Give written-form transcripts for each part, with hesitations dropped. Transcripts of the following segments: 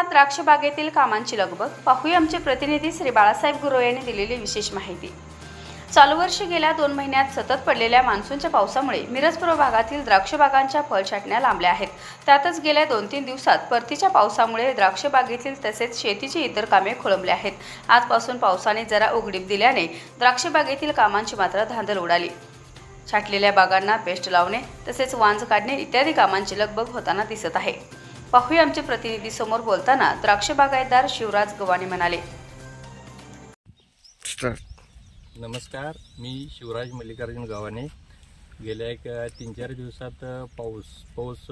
द्राक्ष बागेतील कामांची लगबग पाहूया आमचे प्रतिनिधी श्री बाळासाहेब गुरव यांनी दिलेली विशेष माहिती। चालू वर्षी गेल्या 2 महिन्यात सतत पडलेल्या मान्सूनच्या पावसामुळे मिरजपूर्व भागातील द्राक्ष बागांच्या फळछाटण्या लांबल्या आहेत। त्यातच गेल्या 2-3 दिवसात परतीच्या पावसामुळे द्राक्ष बागेतील तसेच शेतीची इतर कामे खोळंबली आहेत। आजपासून पावसाने जरा उघडीप दिल्याने द्राक्ष बागेतील कामांची मात्र धांदल उडाली। छाटलेल्या बागांना पेस्ट लावणे तसेच वांज काढणे इत्यादी कामांची लगबग होताना दिसत आहे। पाहूया आमचे प्रतिनिधी समोर बोलताना द्राक्ष बागायतदार शिवराज गव्हाणे म्हणाले। नमस्कार, मी शिवराज मल्लिकार्जुन गव्हाणे। गेल्या 3-4 दिवसात पाऊस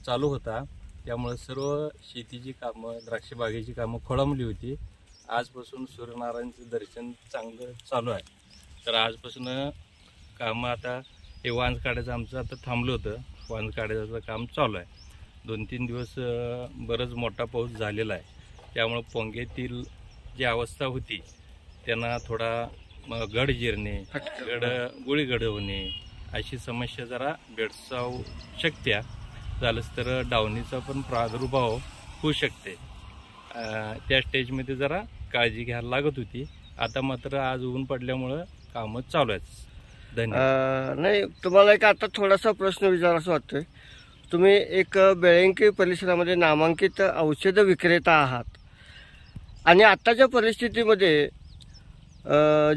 चालू होता, त्यामुळे सर्व शेतीची कामं द्राक्ष बागेची कामं खोळंबली होती। आजपासून सूर्यनारायणचं दर्शन चांगलं चालू आहे, तर आजपासून कामं आता हे वांज काढायचं आमचं आता थांबलं होतं। वांज काढायचं काम चालू आहे। 2-3 दिवस बरंच मोठा पाऊस झालेला आहे, त्यामुळे पोंगेतील जी अवस्था होती त्यांना थोडा गड जिरणे, गुळीगड होणे अशी समस्या जरा भेडसावू शकते। झालंच तर डावणीचा पण प्रादुर्भाव होऊ शकते। त्या स्टेजमध्ये जरा काळजी घ्यायला लागत होती। आता मात्र आज ऊन पडल्यामुळं कामं चालू आहेत। धन्यवाद। नाही, तुम्हाला एक आता थोडासा प्रश्न विचारायचा वाटतोय। तुम्ही एक बेळंकी परिसरामध्ये नामांकित औषध विक्रेता आहात आणि आताच्या परिस्थितीमध्ये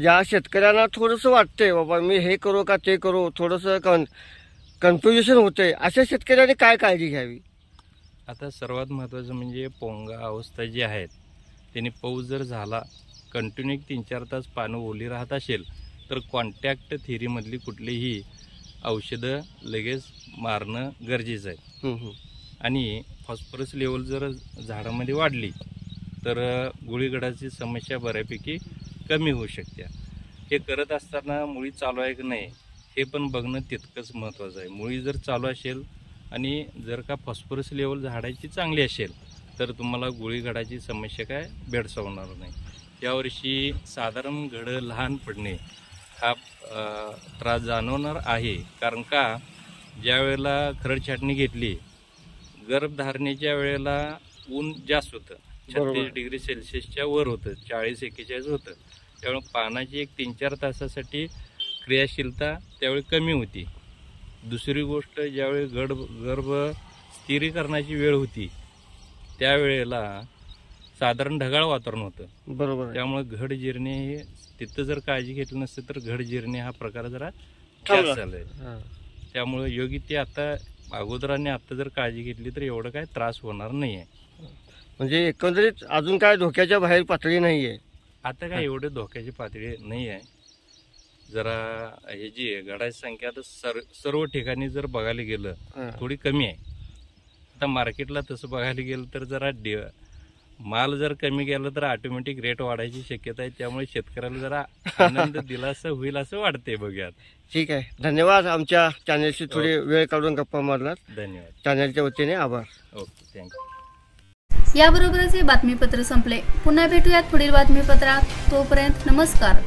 ज्या शेतकऱ्यांना थोडंसं वाटतंय बाबा मी हे करू का ते करू, थोडंसं कन्फ्युजन होतंय, अशा शेतकऱ्यांनी काय काळजी घ्यावी? आता सर्वात महत्त्वाचं म्हणजे पोंगा अवस्था जी आहेत त्यांनी पाऊस जर झाला कंटिन्यू 3-4 तास पानं ओली राहत असेल तर कॉन्टॅक्ट थेरीमधली कुठलीही औषधं लगेच मारणं गरजेचं आहे। आणि फॉस्फरस लेवल जर झाडामध्ये वाढली तर गुळीगडाची समस्या बऱ्यापैकी कमी होऊ शकते। हे करत असताना मुळी चालू आहे की नाही हे पण बघणं तितकंच महत्त्वाचं आहे। मुळी जर चालू असेल आणि जर का फॉस्फरस लेवल झाडाची चांगली असेल तर तुम्हाला गुळीगडाची समस्या काय भेडसावणार नाही। यावर्षी साधारण घडं लहान पडणे हा त्रास जाणवणार आहे, कारण का ज्या वेळेला खरड छाटणी घेतली गर्भधारणेच्या वेळेला ऊन जास्त होतं, 36 डिग्री सेल्सिअसच्या वर होतं, 40-41 होतं। त्यामुळे पानाची एक 3-4 तासासाठी क्रियाशीलता त्यावेळी कमी होती। दुसरी गोष्ट ज्यावेळी गर्भ स्थिरीकरणाची वेळ होती त्यावेळेला साधारण ढगाळ वातावरण होतं, बरोबर। त्यामुळे घड जिरणे हे तिथं जर काळजी घेतली नसते तर घड जिरणे हा प्रकार जरा जास्त झालाय। त्यामुळे योग्य ते आता अगोदराने आता जर काळजी घेतली तर एवढं काय त्रास होणार नाही आहे। म्हणजे एकंदरीत अजून काय धोक्याच्या बाहेर पातळी नाही आहे? आता काय एवढे धोक्याची पातळी नाही आहे। जरा हे जी घडाची संख्या आता सर्व ठिकाणी जर बघायला गेलं थोडी कमी आहे। आता मार्केटला तसं बघायला गेलं तर जरा माल जर कमी गेला तर ऑटोमॅटिक रेट वाढायची शक्यता आहे, त्यामुळे शेतकऱ्याला जरा आनंद दिलासा होईल असं वाटतंय। बघूयात। ठीक आहे, धन्यवाद। आमच्या चॅनलशी थोडी वेळ काढून गप्पा मारलात, धन्यवाद। चॅनलच्या वतीने आभार। Okay, thank you. याबरोबरच हे बातमीपत्र संपले। पुन्हा भेटूयात पुढील बातमीपत्रात। तोपर्यंत नमस्कार।